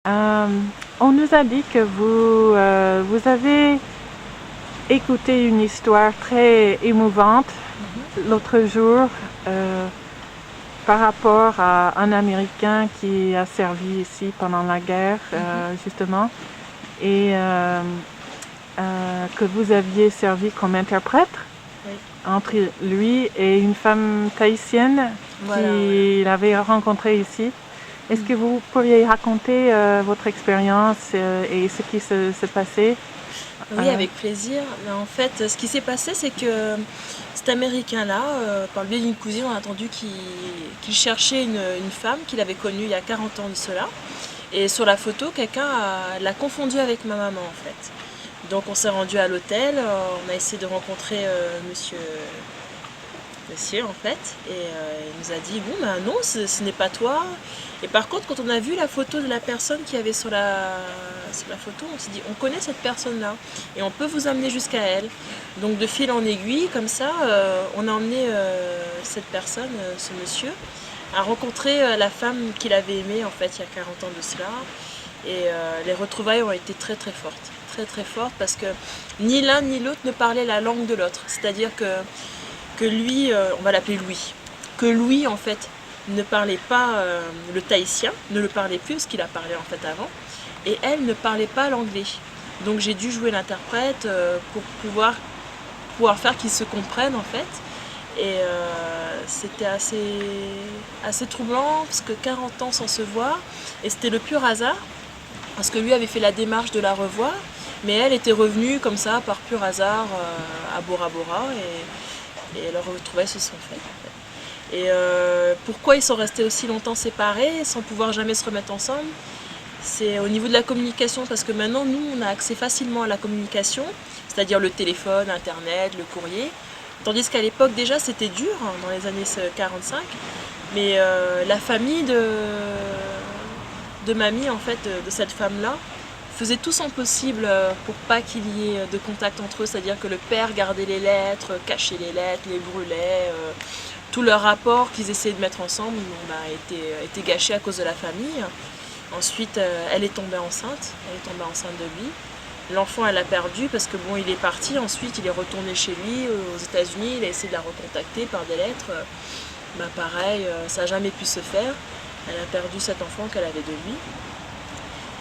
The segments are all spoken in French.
Euh, on nous a dit que vous avez écouté une histoire très émouvante l'autre jour par rapport à un Américain qui a servi ici pendant la guerre, justement, et que vous aviez servi comme interprète entre lui et une femme tahitienne qu'il avait rencontrée ici. Est-ce que vous pourriez raconter votre expérience et ce qui s'est passé? Oui, avec plaisir. Mais en fait, ce qui s'est passé, c'est que cet Américain-là, par le biais d'une cousine, on a entendu qu'il cherchait une femme qu'il avait connue il y a 40 ans de cela. Et sur la photo, quelqu'un l'a confondue avec ma maman, en fait. Donc on s'est rendu à l'hôtel, on a essayé de rencontrer monsieur en fait, et il nous a dit bon ben non, ce n'est pas toi. Et par contre, quand on a vu la photo de la personne qui avait sur la photo, on s'est dit on connaît cette personne là et on peut vous amener jusqu'à elle. Donc de fil en aiguille comme ça, on a emmené cette personne, ce monsieur, à rencontrer la femme qu'il avait aimée en fait il y a 40 ans de cela. Et les retrouvailles ont été très très fortes, très fortes, parce que ni l'un ni l'autre ne parlait la langue de l'autre. C'est-à-dire que lui, on va l'appeler Louis, que Louis en fait ne parlait pas le tahitien, ne le parlait plus, ce qu'il a parlé en fait avant, et elle ne parlait pas l'anglais. Donc j'ai dû jouer l'interprète pour pouvoir faire qu'ils se comprennent en fait. Et c'était assez troublant, parce que 40 ans sans se voir, et c'était le pur hasard, parce que lui avait fait la démarche de la revoir, mais elle était revenue comme ça par pur hasard à Bora Bora, et leurs retrouvailles se sont faites. En fait. Et pourquoi ils sont restés aussi longtemps séparés sans pouvoir jamais se remettre ensemble? C'est au niveau de la communication, parce que maintenant nous on a accès facilement à la communication, c'est-à-dire le téléphone, internet, le courrier, tandis qu'à l'époque déjà c'était dur, hein, dans les années 45, mais la famille de mamie en fait, de cette femme-là, faisait tout son possible pour pas qu'il y ait de contact entre eux, c'est-à-dire que le père gardait les lettres, cachait les lettres, les brûlait, tout leur rapport qu'ils essayaient de mettre ensemble a été gâché à cause de la famille. Ensuite, elle est tombée enceinte de lui. L'enfant, elle l'a perdu parce que bon, il est parti, ensuite il est retourné chez lui aux États-Unis, il a essayé de la recontacter par des lettres. Pareil, ça n'a jamais pu se faire. Elle a perdu cet enfant qu'elle avait de lui.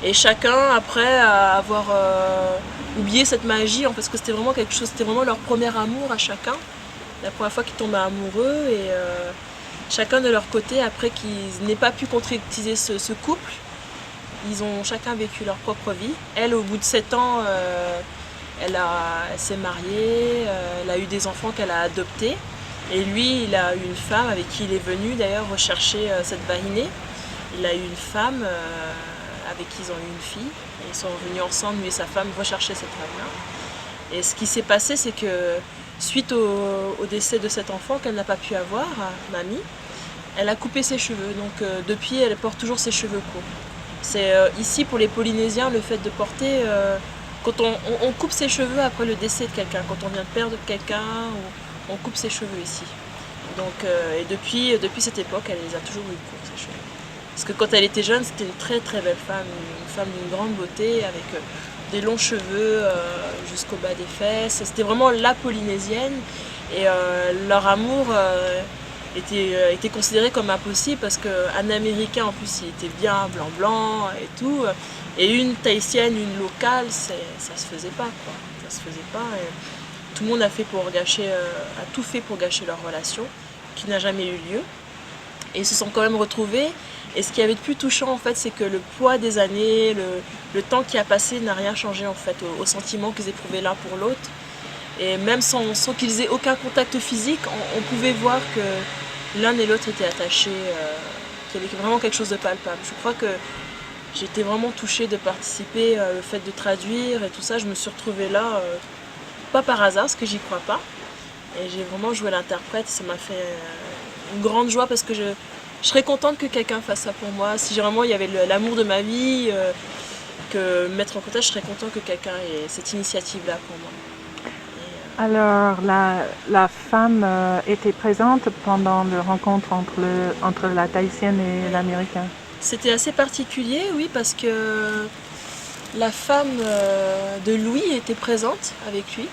Et chacun, après avoir oublié cette magie, parce que c'était vraiment quelque chose, c'était vraiment leur premier amour à chacun, la première fois qu'ils tombaient amoureux, et chacun de leur côté, après qu'ils n'aient pas pu concrétiser ce couple, ils ont chacun vécu leur propre vie. Elle, au bout de 7 ans, elle s'est mariée, elle a eu des enfants qu'elle a adoptés, et lui, il a eu une femme avec qui il est venu d'ailleurs rechercher cette vahinée. Il a eu une femme avec qui ils ont eu une fille, et ils sont venus ensemble, lui et sa femme, rechercher cette femme-là. Et ce qui s'est passé, c'est que suite au décès de cet enfant qu'elle n'a pas pu avoir, mamie, elle a coupé ses cheveux. Donc depuis, elle porte toujours ses cheveux courts. C'est ici, pour les Polynésiens, le fait de porter, quand on coupe ses cheveux après le décès de quelqu'un, quand on vient de perdre quelqu'un, on coupe ses cheveux ici. Donc, et depuis cette époque, elle les a toujours eu courts, ses cheveux. Parce que quand elle était jeune, c'était une très très belle femme, une femme d'une grande beauté, avec des longs cheveux jusqu'au bas des fesses. C'était vraiment la Polynésienne, et leur amour était considéré comme impossible, parce qu'un Américain en plus il était bien blanc et tout, et une Tahitienne, une locale, ça se faisait pas quoi. Ça se faisait pas. Et tout le monde a tout fait pour gâcher leur relation, qui n'a jamais eu lieu. Et ils se sont quand même retrouvés. Et ce qui avait de plus touchant en fait, c'est que le poids des années, le temps qui a passé n'a rien changé en fait au sentiment qu'ils éprouvaient l'un pour l'autre. Et même sans qu'ils aient aucun contact physique, on pouvait voir que l'un et l'autre étaient attachés, qu'il y avait vraiment quelque chose de palpable. Je crois que j'étais vraiment touchée de participer, le fait de traduire et tout ça. Je me suis retrouvée là, pas par hasard, parce que j'y crois pas. Et j'ai vraiment joué l'interprète, ça m'a fait une grande joie, parce que je serais contente que quelqu'un fasse ça pour moi. Si vraiment il y avait l'amour de ma vie, que mettre en contact, je serais contente que quelqu'un ait cette initiative-là pour moi. Alors, la femme était présente pendant la rencontre entre la Tahitienne et Oui. l'Américain. C'était assez particulier, oui, parce que la femme de Louis était présente avec lui.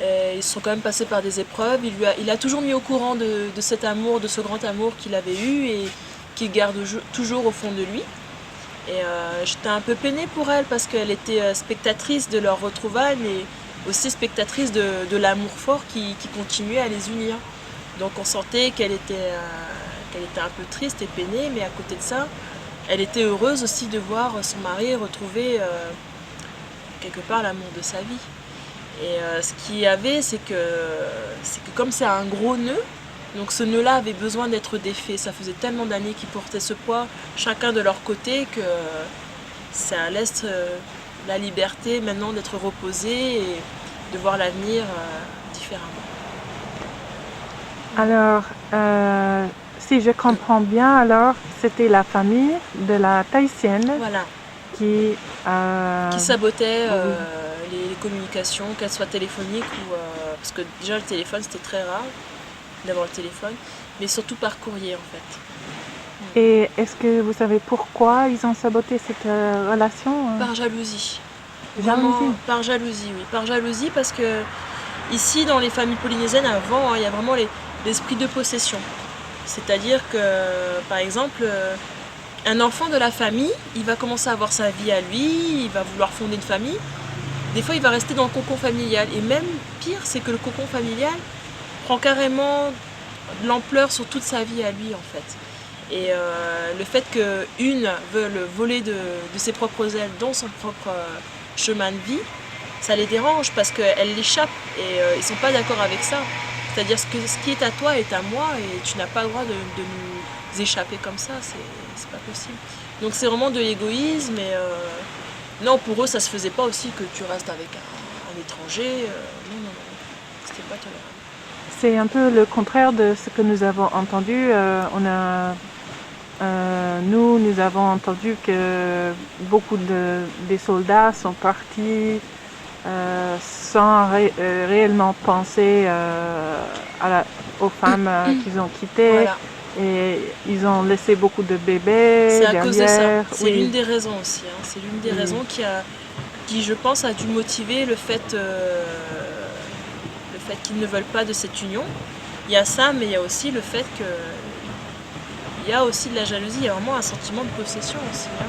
Et ils sont quand même passés par des épreuves. Il a toujours mis au courant de cet amour, de ce grand amour qu'il avait eu et qu'il garde toujours au fond de lui. Et j'étais un peu peinée pour elle parce qu'elle était spectatrice de leur retrouvailles, mais aussi spectatrice de l'amour fort qui continuait à les unir. Donc on sentait qu'elle était un peu triste et peinée, mais à côté de ça, elle était heureuse aussi de voir son mari retrouver quelque part l'amour de sa vie. Et ce qu'il y avait, c'est que comme c'est un gros nœud, donc ce nœud-là avait besoin d'être défait. Ça faisait tellement d'années qu'ils portaient ce poids, chacun de leur côté, que ça laisse la liberté maintenant d'être reposé et de voir l'avenir différemment. Alors, si je comprends bien, alors c'était la famille de la Tahitienne Voilà, qui sabotait les communications, qu'elles soient téléphoniques ou... parce que déjà le téléphone c'était très rare d'avoir le téléphone, mais surtout par courrier en fait. Et est-ce que vous savez pourquoi ils ont saboté cette relation? Par jalousie. Jalousie. Vraiment, par jalousie, oui. Par jalousie parce que ici dans les familles polynésiennes avant, il y a vraiment l'esprit de possession. C'est-à-dire que par exemple, un enfant de la famille, il va commencer à avoir sa vie à lui, il va vouloir fonder une famille. Des fois, il va rester dans le cocon familial. Et même pire, c'est que le cocon familial prend carrément de l'ampleur sur toute sa vie à lui, en fait. Et le fait qu'une veuille voler de ses propres ailes dans son propre chemin de vie, ça les dérange parce qu'elle l'échappe et ils ne sont pas d'accord avec ça. C'est-à-dire ce qui est à toi est à moi et tu n'as pas le droit de nous échapper comme ça, c'est pas possible. Donc c'est vraiment de l'égoïsme et non, pour eux ça se faisait pas aussi que tu restes avec un étranger, non, c'était pas tolérable. C'est un peu le contraire de ce que nous avons entendu. Nous avons entendu que beaucoup des soldats sont partis sans réellement penser aux femmes qu'ils ont quittées. Voilà. Et ils ont laissé beaucoup de bébés C'est à derrière. cause de ça. C'est Oui. l'une des raisons aussi. Hein. C'est l'une des raisons qui, je pense, a dû motiver le fait qu'ils ne veulent pas de cette union. Il y a ça, mais il y a aussi le fait que il y a aussi de la jalousie. Il y a vraiment un sentiment de possession aussi. Hein.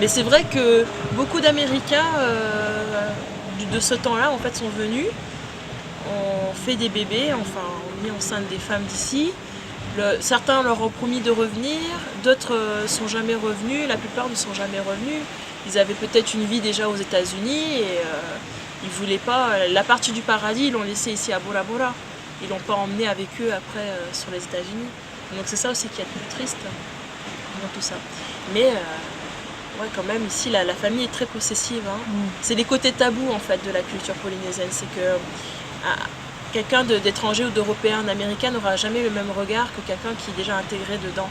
Mais c'est vrai que beaucoup d'Américains de ce temps-là, en fait, sont venus, ont fait des bébés, enfin, ont mis enceinte des femmes d'ici. Certains leur ont promis de revenir, d'autres ne sont jamais revenus, la plupart ne sont jamais revenus. Ils avaient peut-être une vie déjà aux États-Unis et ils ne voulaient pas. La partie du paradis, ils l'ont laissé ici à Bora Bora. Ils ne l'ont pas emmené avec eux après sur les États-Unis. Donc c'est ça aussi qui est le plus triste dans tout ça. Mais ouais, quand même, ici, la famille est très possessive. Hein. C'est les côtés tabous en fait de la culture polynésienne. C'est que quelqu'un d'étranger ou d'européen, d'américain n'aura jamais le même regard que quelqu'un qui est déjà intégré dedans.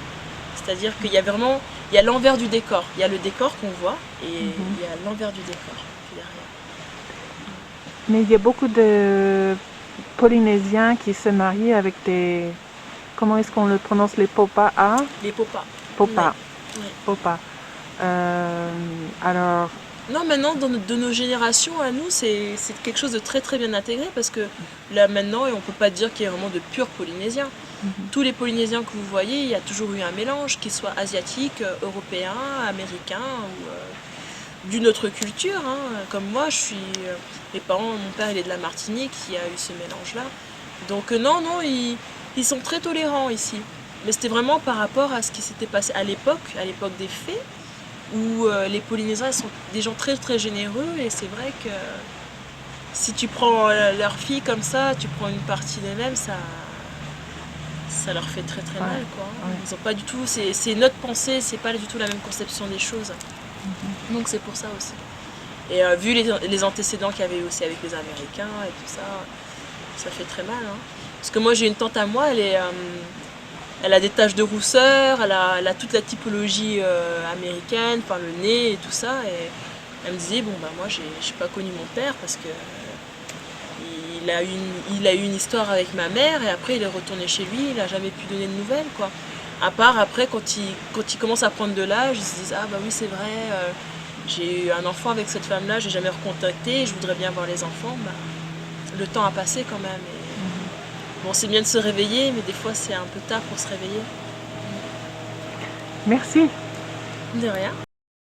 C'est-à-dire qu'il y a vraiment, il y a l'envers du décor. Il y a le décor qu'on voit et il y a l'envers du décor derrière. Mais il y a beaucoup de Polynésiens qui se marient avec des... Comment est-ce qu'on le prononce? Les popas? Les popas. Popas. Ouais. Popas. Alors... Non, maintenant, de nos générations à nous, c'est quelque chose de très très bien intégré parce que là maintenant, on ne peut pas dire qu'il y ait vraiment de purs Polynésiens. Tous les Polynésiens que vous voyez, il y a toujours eu un mélange, qu'il soit asiatique, européen, américain ou d'une autre culture. Hein. Comme moi, mes parents, mon père il est de la Martinique, il y a eu ce mélange-là. Donc non, ils sont très tolérants ici. Mais c'était vraiment par rapport à ce qui s'était passé à l'époque des faits, où les Polynésiens sont des gens très très généreux et c'est vrai que si tu prends leur fille comme ça, tu prends une partie d'eux-mêmes, ça leur fait très très mal quoi. Ils ont pas du tout, c'est notre pensée, c'est pas du tout la même conception des choses. Donc c'est pour ça aussi. Et vu les antécédents qu'il y avait aussi avec les Américains et tout ça, ça fait très mal. Hein. Parce que moi j'ai une tante à moi, elle a des taches de rousseur, elle a toute la typologie américaine, enfin le nez et tout ça. Et elle me disait, bon bah moi j'ai pas connu mon père parce que il a eu une histoire avec ma mère et après il est retourné chez lui, il n'a jamais pu donner de nouvelles, quoi. À part après, quand il commence à prendre de l'âge, il se dit ah bah oui c'est vrai, j'ai eu un enfant avec cette femme-là, j'ai jamais recontacté, je voudrais bien voir les enfants. Bah, le temps a passé quand même. Et... Bon, c'est bien de se réveiller, mais des fois c'est un peu tard pour se réveiller. Merci. De rien.